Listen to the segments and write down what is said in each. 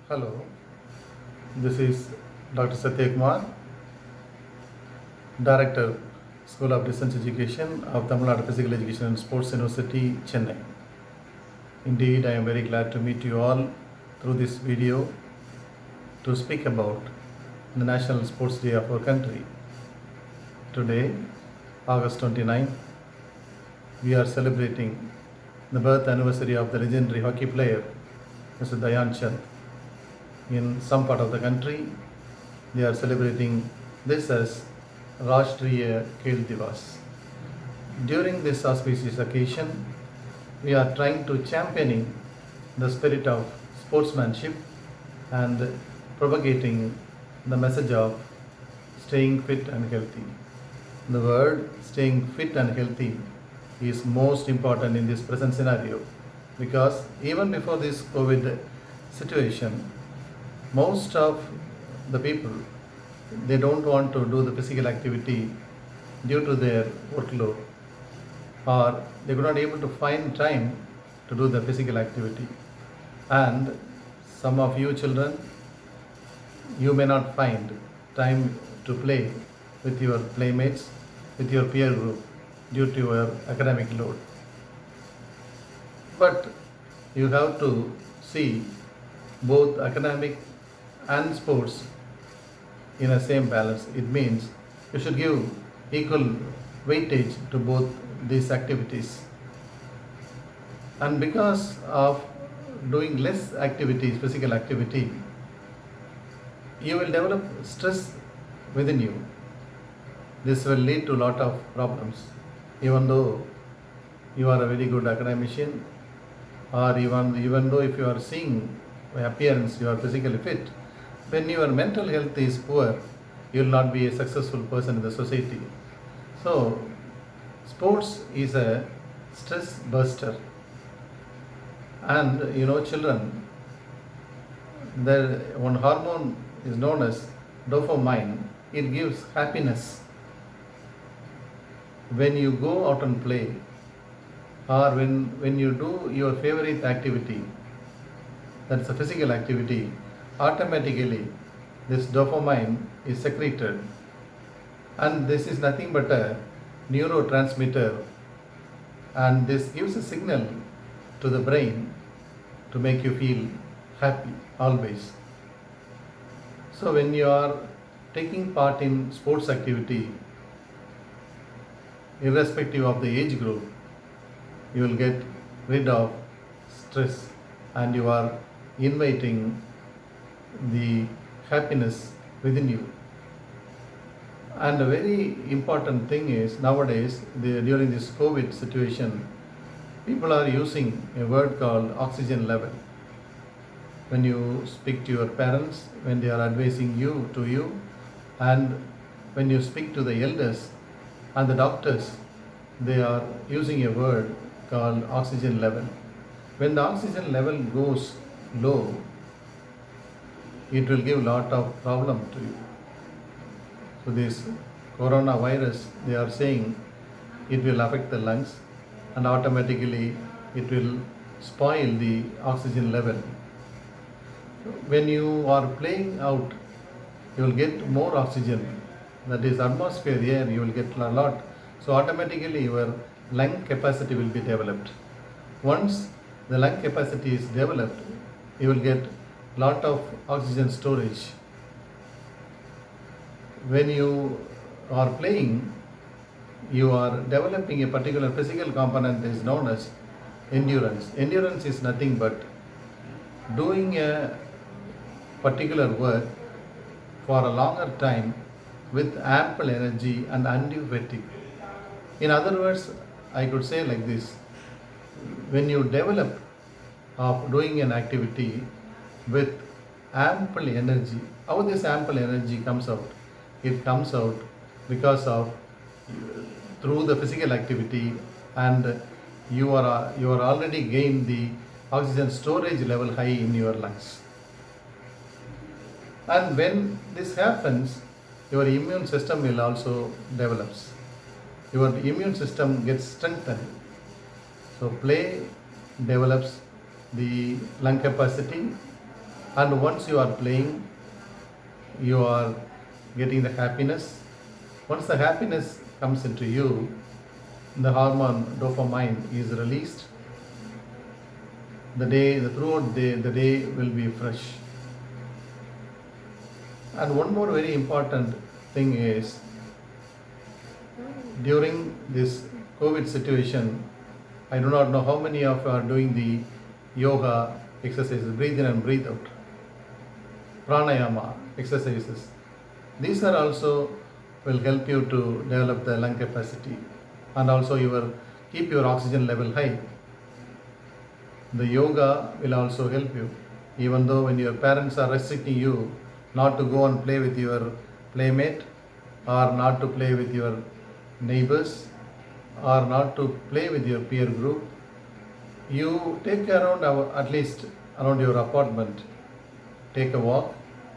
Hello, this is Dr. Satya Kumar, Director, School of Distance Education of Tamil Nadu Physical Education and Sports University, Chennai. Indeed, I am very glad to meet you all through this video to speak about the National Sports Day of our country. Today, August 29, we are celebrating the birth anniversary of the legendary hockey player, Mr. Dhyan Chand. In some part of the country, they are celebrating this as Rashtriya Khel Divas. During this auspicious occasion, we are trying to championing the spirit of sportsmanship and propagating the message of staying fit and healthy. The word staying fit and healthy is most important in this present scenario because even before this COVID situation, most of the people, they don't want to do the physical activity due to their workload, or they could not able to find time to do the physical activity. And some of you children, you may not find time to play with your playmates, with your peer group due to your academic load. But you have to see both academic and sports in a same balance. It means you should give equal weightage to both these activities. And because of doing less activities, physical activity, you will develop stress within you. This will lead to a lot of problems. Even though you are a very good academician, or even though if you are seeing appearance, you are physically fit, when your mental health is poor, you will not be a successful person in the society. So, sports is a stress buster. And children, there one hormone is known as dopamine. It gives happiness. When you go out and play, or when you do your favorite activity, that's a physical activity, automatically this dopamine is secreted, and this is nothing but a neurotransmitter, and this gives a signal to the brain to make you feel happy always. So when you are taking part in sports activity, irrespective of the age group, you will get rid of stress and you are inviting the happiness within you. And a very important thing is nowadays, during this COVID situation, people are using a word called oxygen level. When you speak to your parents, when they are advising you to you, and when you speak to the elders and the doctors, they are using a word called oxygen level. When the oxygen level goes low, it will give lot of problem to you. So this coronavirus, they are saying it will affect the lungs and automatically it will spoil the oxygen level. When you are playing out, you will get more oxygen, that is atmosphere air, you will get a lot. So automatically your lung capacity will be developed. Once the lung capacity is developed, you will get lot of oxygen storage. When you are playing, you are developing a particular physical component is known as endurance. Endurance is nothing but doing a particular work for a longer time with ample energy and undue fatigue. In other words, I could say like this: when you develop of doing an activity with ample energy, how this ample energy comes out? It comes out because of through the physical activity, and you are already gained the oxygen storage level high in your lungs. And when this happens, your immune system will also develops. Your immune system gets strengthened. So play develops the lung capacity And once you are playing, you are getting the happiness. Once the happiness comes into you, the hormone dopamine is released. Throughout the day will be fresh. And one more very important thing is, during this COVID situation, I do not know how many of you are doing the yoga exercises, breathe in and breathe out, pranayama exercises. These are also will help you to develop the lung capacity, and also keep your oxygen level high. The yoga will also help you, even though when your parents are restricting you not to go and play with your playmate, or not to play with your neighbors, or not to play with your peer group, you take around at least around your apartment, take a walk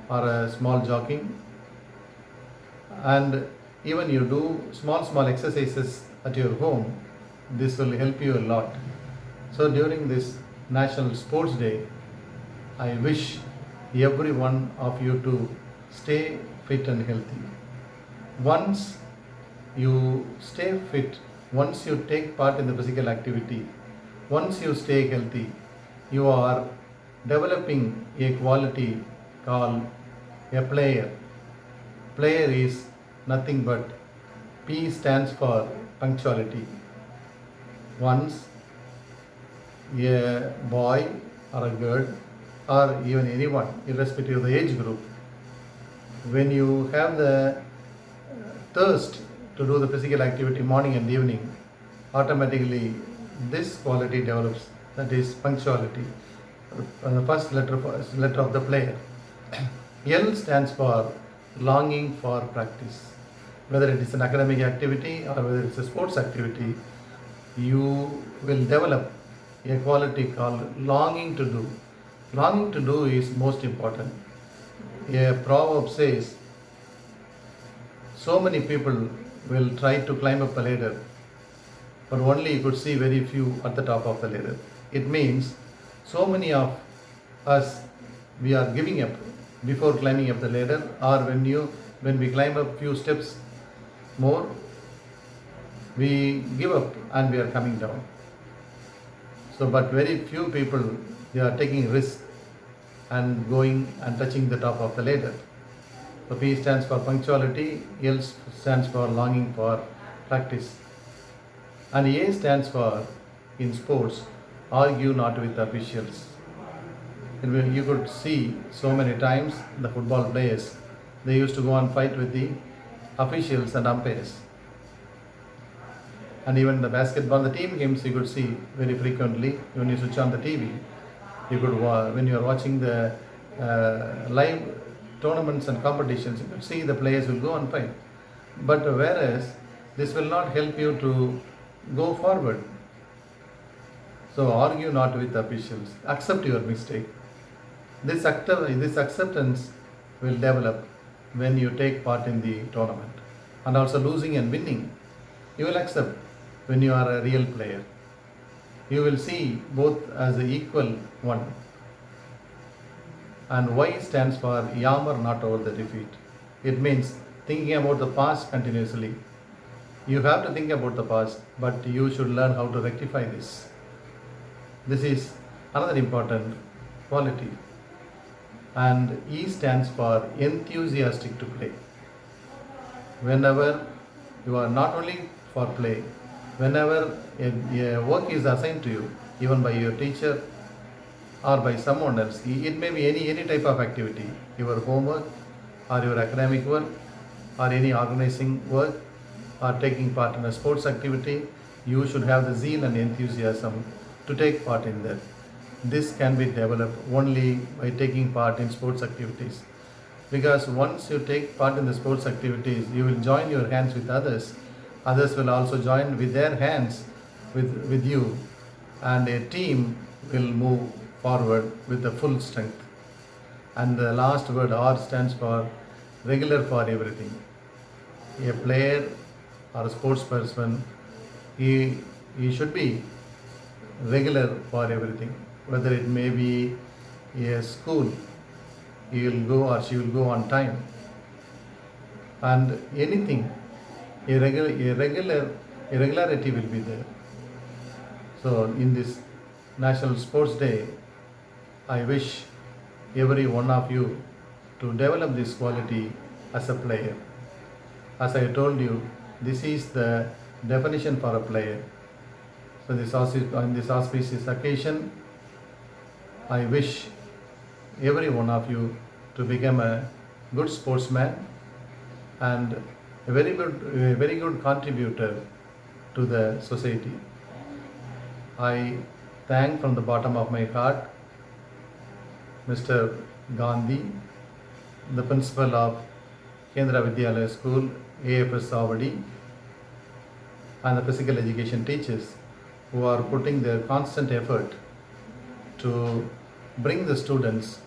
or a small jogging, and even you do small exercises at your home. This will help you a lot. So during this National Sports Day, I wish every one of you to stay fit and healthy. Once you stay fit, once you take part in the physical activity, once you stay healthy, you are developing a quality called a player. Player is nothing but P stands for punctuality. Once a boy or a girl, or even anyone, irrespective of the age group, when you have the thirst to do the physical activity morning and evening, automatically this quality develops, that is punctuality. The first letter of the player. L stands for longing for practice. Whether it is an academic activity or whether it's a sports activity, you will develop a quality called longing to do. Longing to do is most important. A proverb says, so many people will try to climb up a ladder, but only you could see very few at the top of the ladder. It means so many of us, we are giving up before climbing up the ladder, or when we climb up few steps more, we give up and we are coming down. So, but very few people, they are taking risk and going and touching the top of the ladder. So P stands for punctuality, L stands for longing for practice, and A stands for, in sports, argue not with officials. You could see so many times the football players, they used to go and fight with the officials and umpires. And even the basketball, the team games, you could see very frequently when you switch on the TV. You could, when you are watching the live tournaments and competitions, you could see the players will go and fight. But whereas this will not help you to go forward. So argue not with officials. Accept your mistake. This acceptance will develop when you take part in the tournament. And also losing and winning, you will accept when you are a real player. You will see both as the equal one. And Y stands for yammer not over the defeat. It means thinking about the past continuously. You have to think about the past, but you should learn how to rectify this. This is another important quality. And E stands for enthusiastic to play. Whenever you are not only for play, whenever a work is assigned to you, even by your teacher or by someone else, it may be any type of activity, your homework or your academic work or any organizing work or taking part in a sports activity, you should have the zeal and enthusiasm to take part in that. This can be developed only by taking part in sports activities. Because once you take part in the sports activities, you will join your hands with others. Others will also join with their hands with you, and a team will move forward with the full strength. And the last word, R, stands for regular for everything. A player or a sports person, he should be regular for everything. Whether it may be a school, he will go or she will go on time. And anything, irregularity will be there. So in this National Sports Day, I wish every one of you to develop this quality as a player. As I told you, this is the definition for a player. So on this auspicious occasion, I wish every one of you to become a good sportsman and a very good contributor to the society. I thank from the bottom of my heart Mr. Gandhi, the principal of Kendra Vidyalaya School, AFS Savadi, and the physical education teachers who are putting their constant effort to bring the students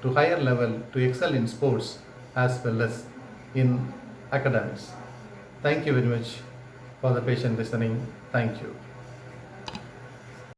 to higher level to excel in sports as well as in academics. Thank you very much for the patient listening. Thank you.